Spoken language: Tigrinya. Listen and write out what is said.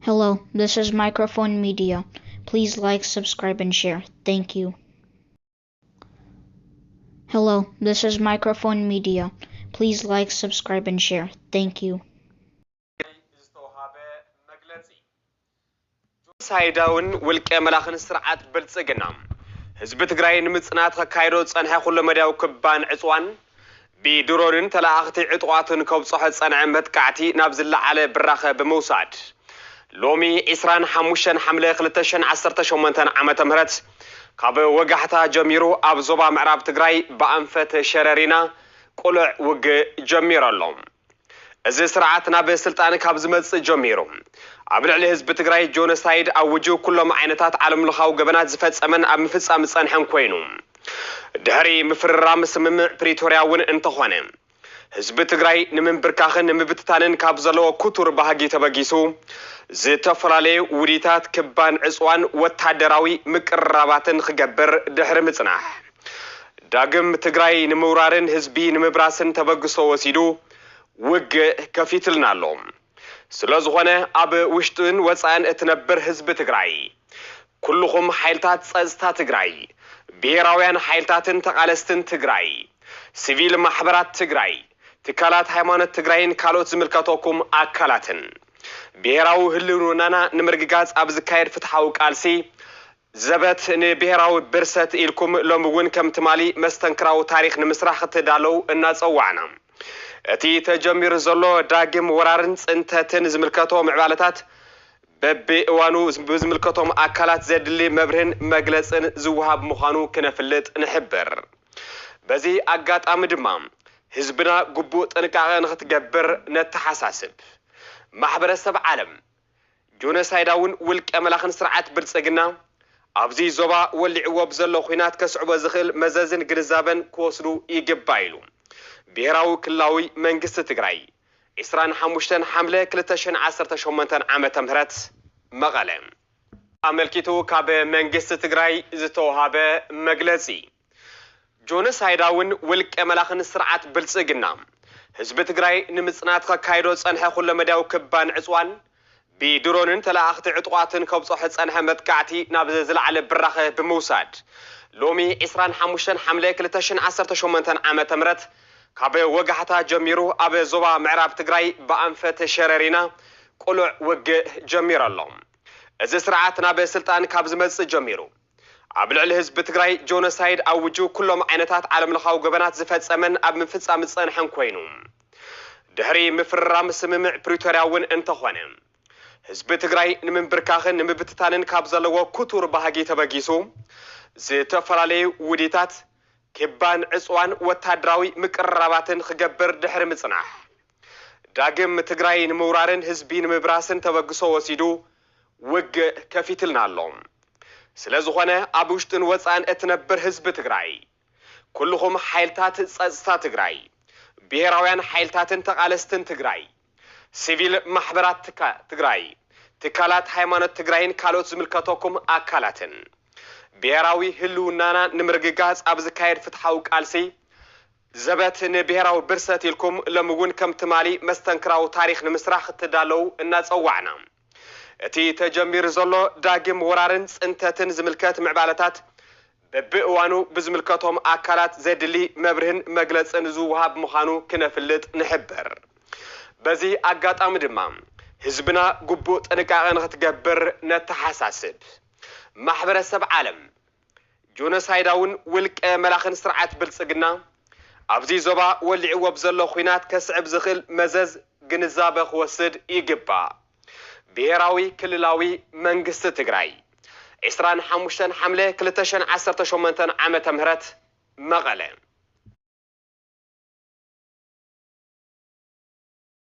Hello, this is Microphone Media. Please like, subscribe, and share. Thank you. Hello, this is Microphone Media. Please like, subscribe, and share. Thank you. ሳይዳውን ውልቀ መላኽን ስርዓት ብልጽግና ህዝብ ትግራይ ንምጽናት ከካይዶ ጸንሐ ኩሉ መዳው ክባን ዕጽዋን ቢድሮንን ተላእኽቲ ዕጥዋትን ከብጽሖ ጸንዐ መጥቃዕቲ ናብ ዝለዓለ ብራኸ ብምውሳድ ሎሚ 25 ሐምለ 2018 ዓመተ ምህረት ካብ ወጋሕታ ጀሚሩ ኣብ ዞባ ምዕራብ ትግራይ በአንፈት ሸረሪና ቁልዕ ውግ ጀሚረሎም እዚ ስርዓት ናብ ስልጣን ካብ ዝመጽእ ጀሚሩ ኣብ ልዕሊ ህዝቢ ትግራይ ጆኖሳይድ ኣውጁ ኩሎም ዓይነታት ዓለምለኻዊ ገበናት ዝፈጸመን ኣብ ምፍጻም ጸንሐን ኮይኑ ድሕሪ ምፍርራም ስምምዕ ፕሪቶሪያ እውን እንተኾነ ህዝቢ ትግራይ ንምንብርካኽን ንምብትታንን ካብ ዘለዎ ኩቱር ባህጊ ተበጊሱ ዝተፈላለዩ ውዲታት ክባን ዕጽዋን ወታደራዊ ምቅርራባትን ክገብር ድሕሪ ምጽናሕ ዳግም ትግራይ ንምውራርን ህዝቢ ንምብራስን ተበግሶ ወሲዱ ውግ ከፊትልና ኣሎ ስለዝኾነ ኣብ ውሽጥን ወፃእን እትነብር ህዝቢ ትግራይ ኩልኹም ሓይልታት ጸጥታ ትግራይ ብሄራውያን ሓይልታትን ተቃለስትን ትግራይ ሲቪል ማሕበራት ትግራይ ትካላት ሃይማኖት ትግራይን ካልኦት ዝምልከቶኩም ኣካላትን ብሄራዊ ህልውናና ንምርግጋጽ ኣብ ዝካየድ ፍትሓዊ ቃልሲ ዘበት ንብሄራዊ ብርሰት ኢልኩም ሎሚ እውን ከም ትማሊ መስተንክራዊ ታሪክ ንምስራሕ ክትዳለው እናጸዋዕና እቲ ተጀሚሩ ዘሎ ዳግም ወራርን ጽንተትን ዝምልከቶ ምዕባለታት በብእዋኑ ዝምልከቶም ኣካላት ዘድሊ መብርህን መግለጽን ዝውሃብ ምዃኑ ክነፍልጥ ንሕብር በዚ ኣጋጣሚ ድማ ህዝብና ግቡእ ጥንቃቐ ንኽትገብር ነተሓሳስብ ማሕበረሰብ ዓለም ጆኖሳይዳውን ውልቀ መላኽን ስርዓት ብልጽግና ኣብዚ ዞባ ወሊዕዎ ብዘሎ ኩናት ከስዕቦ ዝኽእል መዘዝን ግንዛበን ክወስዱ ይግባእ ኢሉ ብሄራዊ ክልላዊ መንግስቲ ትግራይ 25 ሐምለ 2018 ዓመተ ምህረት መቐለ ኣመልኪቱ ካብ መንግስቲ ትግራይ ዝተወሃበ መግለጺ ጆኖሳይዳውን ውልቀ መላኽን ስርዓት ብልጽግና ህዝቢ ትግራይ ንምጽናት ከካይዶ ጸንሐ ኩሉ መዳው ክባን ዕጽዋን ቢድሮንን ተላእኽቲ ዕጥዋትን ከብጽሖ ጸንሐ መጥቃዕቲ ናብ ዝለዓለ ብራኸ ብምውሳድ ሎሚ 25 ሐምለ 2018 ዓመተ ምህረት ካብ ወጋሕታ ጀሚሩ ኣብ ዞባ ምዕራብ ትግራይ በአንፈት ሸረሪና ቁልዕ ውግ ጀሚረሎ እዚ ስርዓት ናብ ስልጣን ካብ ዝመጽእ ጀሚሩ ኣብ ልዕሊ ህዝቢ ትግራይ ጆኖሳይድ ኣውጁ ኩሎም ዓይነታት ዓለምለኻዊ ገበናት ዝፈጸመን ኣብ ምፍጻም ጸንሐን ኮይኑ ድሕሪ ምፍርራም ስምምዕ ፕሪቶሪያ እውን እንተኾነ ህዝቢ ትግራይ ንምንብርካኽን ንምብትታንን ካብ ዘለዎ ኩቱር ባህጊ ተበጊሱ ዝተፈላለዩ ውዲታት ክባን ዕጽዋን ወታደራዊ ምቅርራባትን ክገብር ድሕሪ ምጽናሕ ዳግም ትግራይ ንምውራርን ህዝቢ ንምብራስን ተበግሶ ወሲዱ ውግ ከፊትልና ኣሎ ስለዝኾነ ኣብ ውሽጥን ወፃእን እትነብር ህዝቢ ትግራይ ኩልኹም ሓይልታት ጸጥታ ትግራይ ብሄራውያን ሓይልታትን ተቃለስትን ትግራይ ሲቪል ማሕበራት ትግራይ ትካላት ሃይማኖት ትግራይን ካልኦት ዝምልከቶኩም ኣካላትን ብሄራዊ ህልውናና ንምርግጋጽ ኣብ ዝካየድ ፍትሓዊ ቃልሲ ዘበት ንብሄራዊ ብርሰት ኢልኩም ሎሚ እውን ከም ትማሊ መስተንክራዊ ታሪክ ንምስራሕ ክትዳለው እናጸዋዕና እቲ ተጀሚሩ ዘሎ ዳግም ወራርን ጽንተትን ዝምልከት ምዕባለታት በብእዋኑ ብዝምልከቶም ኣካላት ዘድሊ መብርህን መግለጽን ዝውሃብ ምዃኑ ክነፍልጥ ንሕብር በዚ ኣጋጣሚ ድማ ህዝብና ግቡእ ጥንቃቐ ንኽትገብር ነተሓሳስብ ማሕበረሰብ ዓለም ጆኖሳይዳውን ውልቀ መላኽን ስርዓት ብልጽግና ኣብዚ ዞባ ወሊዕዎ ብዘሎ ኩናት ከስዕብ ዝኽእል መዘዝ ግንዛበ ክወስድ ይግባእ ብሄራዊ ክልላዊ መንግስቲ ትግራይ 25 ሐምለ 2018 ዓመተ ምህረት መቐለ